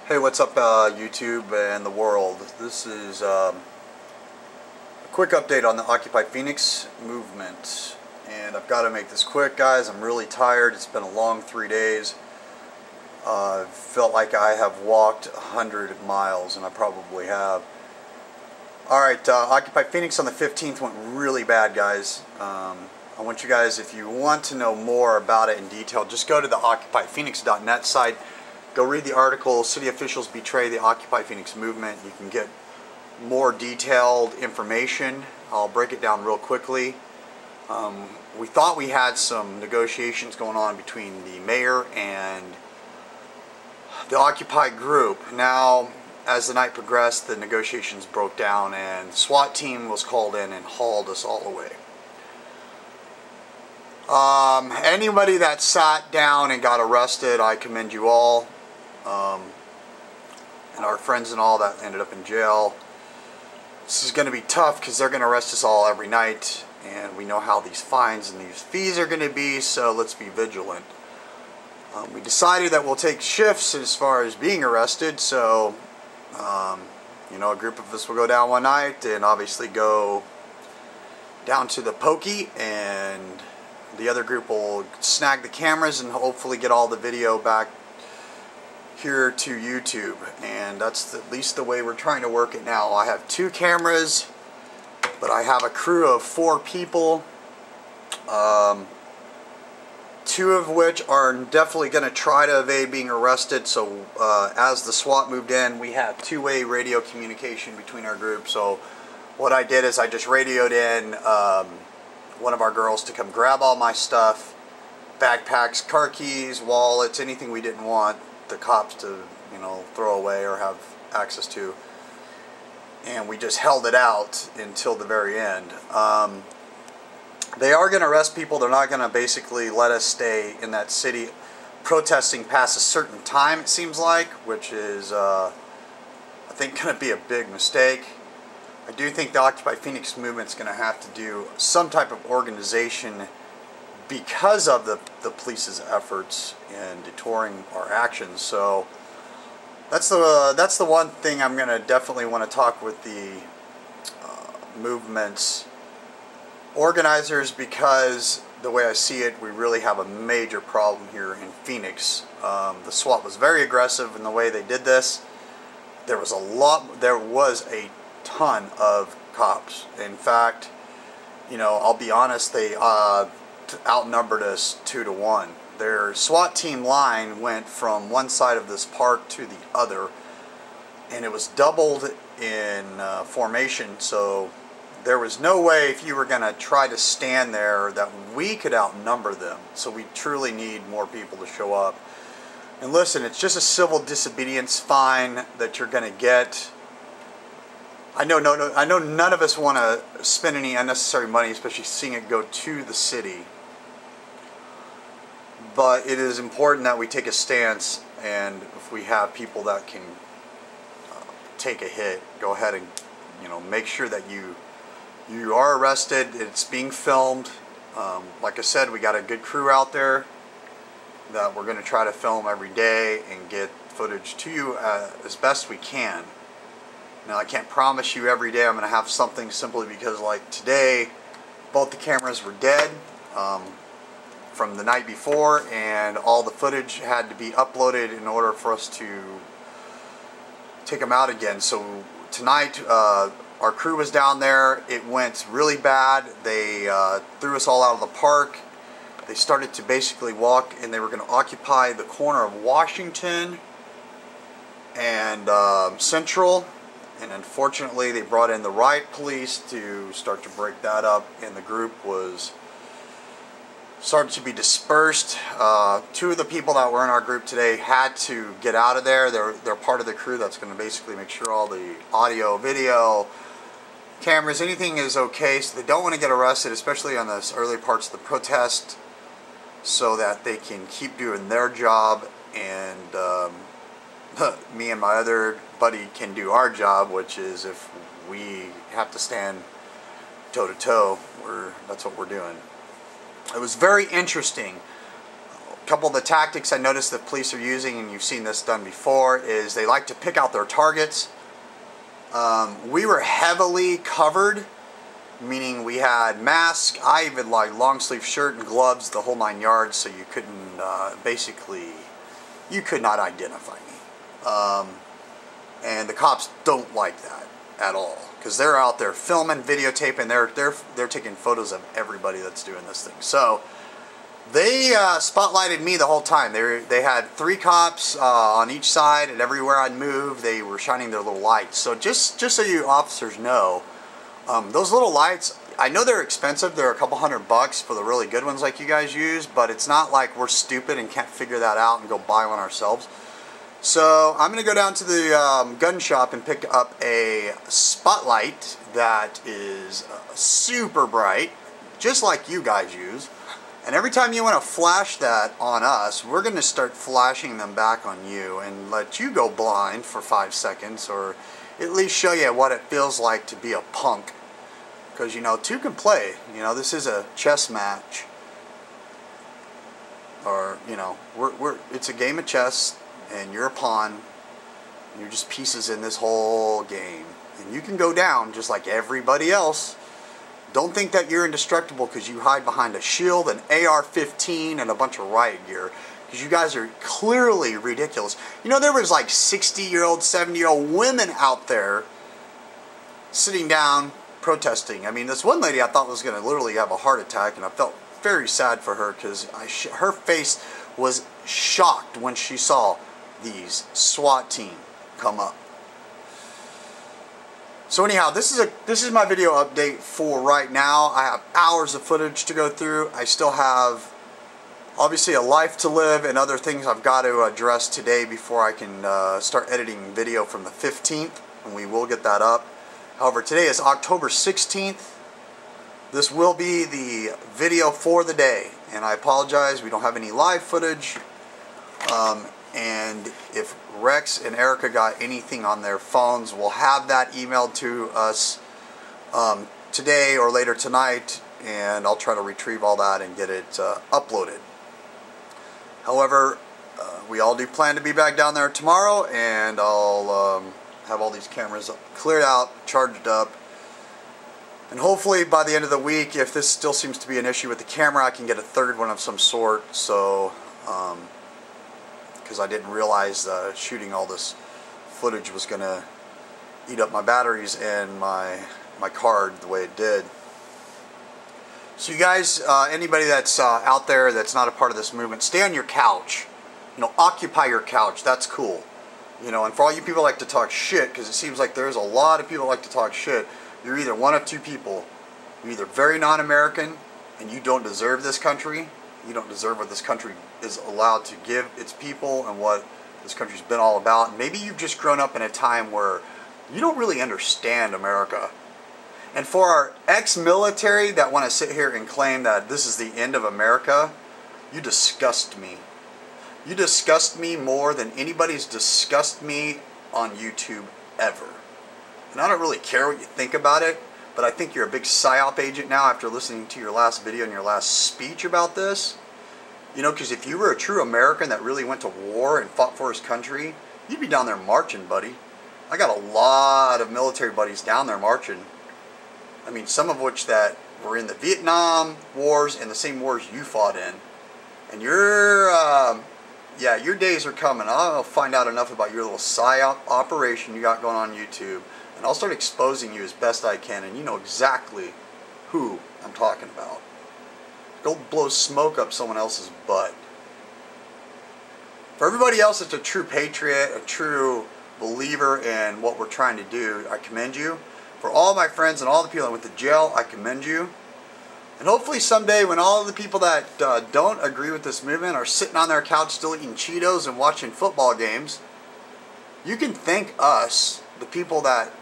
Hey, what's up YouTube and the world? This is a quick update on the Occupy Phoenix movement, and I've got to make this quick, guys. I'm really tired. It's been a long 3 days. Felt like I have walked 100 miles, and I probably have. Alright, Occupy Phoenix on the 15th went really bad, guys. I want you guys, if you want to know more about it in detail, just go to the occupyphoenix.net site. Go read the article, City Officials Betray the Occupy Phoenix Movement. You can get more detailed information. I'll break it down real quickly. We thought we had some negotiations going on between the mayor and the Occupy group. Now, as the night progressed, the negotiations broke down and the SWAT team was called in and hauled us all away. Anybody that sat down and got arrested, I commend you all. And our friends and all that ended up in jail. This is going to be tough because they're going to arrest us all every night, and we know how these fines and these fees are going to be, so let's be vigilant. We decided that we'll take shifts as far as being arrested, so you know, a group of us will go down one night and obviously go down to the pokey, and the other group will snag the cameras and hopefully get all the video back here to YouTube, and that's at least the way we're trying to work it now. I have 2 cameras, but I have a crew of 4 people, 2 of which are definitely going to try to evade being arrested. So as the SWAT moved in, we had 2-way radio communication between our groups. So what I did is I just radioed in one of our girls to come grab all my stuff, backpacks, car keys, wallets, anything we didn't want the cops to, you know, throw away or have access to, and we just held it out until the very end. They are going to arrest people. They're not going to basically let us stay in that city protesting past a certain time, it seems like, which is I think going to be a big mistake. I do think the Occupy Phoenix movement is going to have to do some type of organization because of the police's efforts in detouring our actions. So that's the one thing I'm going to definitely want to talk with the movement's organizers, because the way I see it, we really have a major problem here in Phoenix. The SWAT was very aggressive in the way they did this. There was a ton of cops. In fact, you know, I'll be honest, they outnumbered us 2 to 1. Their SWAT team line went from one side of this park to the other, and it was doubled in formation, so there was no way, if you were going to try to stand there, that we could outnumber them. So we truly need more people to show up. And listen, it's just a civil disobedience fine that you're going to get. I know none of us want to spend any unnecessary money, especially seeing it go to the city. But it is important that we take a stance, and if we have people that can take a hit, go ahead and, you know, make sure that you are arrested. It's being filmed. Like I said, we got a good crew out there that we're going to try to film every day and get footage to you as best we can. Now, I can't promise you every day I'm going to have something, simply because, like today, both the cameras were dead from the night before, and all the footage had to be uploaded in order for us to take them out again. So tonight, our crew was down there. It went really bad. They threw us all out of the park. They started to basically walk, and they were going to occupy the corner of Washington and Central. And unfortunately, they brought in the riot police to start to break that up, and the group was started to be dispersed. 2 of the people that were in our group today had to get out of there. They're part of the crew that's going to basically make sure all the audio, video, cameras, anything is okay. So they don't want to get arrested, especially on those early parts of the protest, so that they can keep doing their job, and me and my other buddy can do our job, which is, if we have to stand toe to toe, that's what we're doing. It was very interesting. couple of the tactics I noticed the police are using, and you've seen this done before, is they like to pick out their targets. We were heavily covered, meaning we had masks. I even like long sleeve shirt and gloves, the whole 9 yards, so you couldn't basically, you could not identify me. And the cops don't like that at all, because they're out there filming, videotaping. They're taking photos of everybody that's doing this thing. So they spotlighted me the whole time. They had 3 cops on each side, and everywhere I'd move, they were shining their little lights. So just so you officers know, those little lights, I know they're expensive. They're a couple $100 for the really good ones like you guys use, but it's not like we're stupid and can't figure that out and go buy one ourselves. So I'm going to go down to the gun shop and pick up a spotlight that is super bright, just like you guys use. And every time you want to flash that on us, we're going to start flashing them back on you and let you go blind for 5 seconds, or at least show you what it feels like to be a punk. Because, you know, 2 can play. You know, this is a chess match. Or, you know, it's a game of chess, and you're a pawn, and you're just pieces in this whole game. And you can go down just like everybody else. Don't think that you're indestructible because you hide behind a shield, an AR-15, and a bunch of riot gear. Because you guys are clearly ridiculous. You know, there was like 60-year-old, 70-year-old women out there sitting down protesting. I mean, this one lady I thought was going to literally have a heart attack, and I felt very sad for her because her face was shocked when she saw these SWAT team come up. So anyhow, this is my video update for right now. I have hours of footage to go through. I still have obviously a life to live and other things I've got to address today before I can start editing video from the 15th, and we will get that up. However, today is October 16th. This will be the video for the day, and I apologize, we don't have any live footage. And if Rex and Erica got anything on their phones, we'll have that emailed to us today or later tonight, and I'll try to retrieve all that and get it uploaded. However, we all do plan to be back down there tomorrow, and I'll have all these cameras cleared out, charged up, and hopefully by the end of the week, if this still seems to be an issue with the camera, I can get a 3rd one of some sort. So because I didn't realize shooting all this footage was going to eat up my batteries and my card the way it did. So you guys, anybody that's out there that's not a part of this movement, stay on your couch. You know, occupy your couch. That's cool. You know, and for all you people that like to talk shit, because it seems like there's a lot of people that like to talk shit, you're either one of 2 people. You're either very non-American and you don't deserve this country. You don't deserve what this country is allowed to give its people and what this country's been all about. Maybe you've just grown up in a time where you don't really understand America. And for our ex-military that want to sit here and claim that this is the end of America, you disgust me. You disgust me more than anybody's disgusted me on YouTube ever. And I don't really care what you think about it, but I think you're a big PSYOP agent now after listening to your last video and your last speech about this. You know, because if you were a true American that really went to war and fought for his country, you'd be down there marching, buddy. I got a lot of military buddies down there marching. I mean, some of which that were in the Vietnam wars and the same wars you fought in. And yeah, your days are coming. I'll find out enough about your little PSYOP operation you got going on YouTube, and I'll start exposing you as best I can, and you know exactly who I'm talking about. Go blow smoke up someone else's butt. For everybody else that's a true patriot, a true believer in what we're trying to do, I commend you. For all my friends and all the people that went to jail, I commend you. And hopefully someday when all the people that don't agree with this movement are sitting on their couch still eating Cheetos and watching football games, you can thank us, the people that,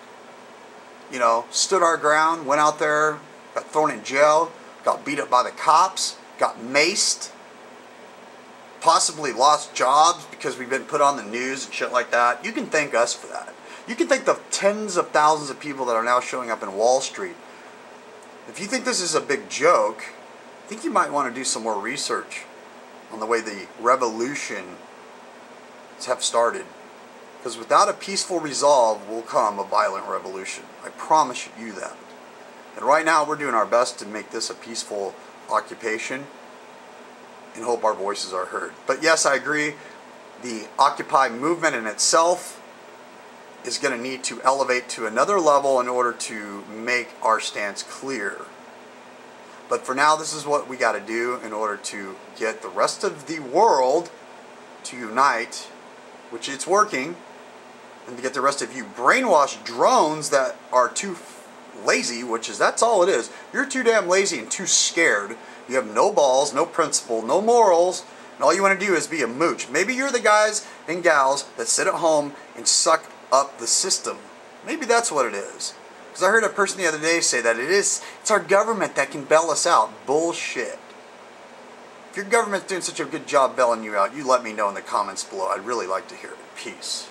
you know, stood our ground, went out there, got thrown in jail, got beat up by the cops, got maced, possibly lost jobs because we've been put on the news and shit like that. You can thank us for that. You can thank the tens of thousands of people that are now showing up in Wall Street. If you think this is a big joke, I think you might want to do some more research on the way the revolutions have started. Because without a peaceful resolve will come a violent revolution. I promise you that. And right now we're doing our best to make this a peaceful occupation and hope our voices are heard. But yes, I agree, the Occupy movement in itself is going to need to elevate to another level in order to make our stance clear. But for now, this is what we got to do in order to get the rest of the world to unite, which it's working, and to get the rest of you brainwashed drones that are too lazy, that's all it is. You're too damn lazy and too scared. You have no balls, no principle, no morals, and all you want to do is be a mooch. Maybe you're the guys and gals that sit at home and suck up the system. Maybe that's what it is. Because I heard a person the other day say that it's our government that can bail us out. Bullshit. If your government's doing such a good job bailing you out, you let me know in the comments below. I'd really like to hear it. Peace.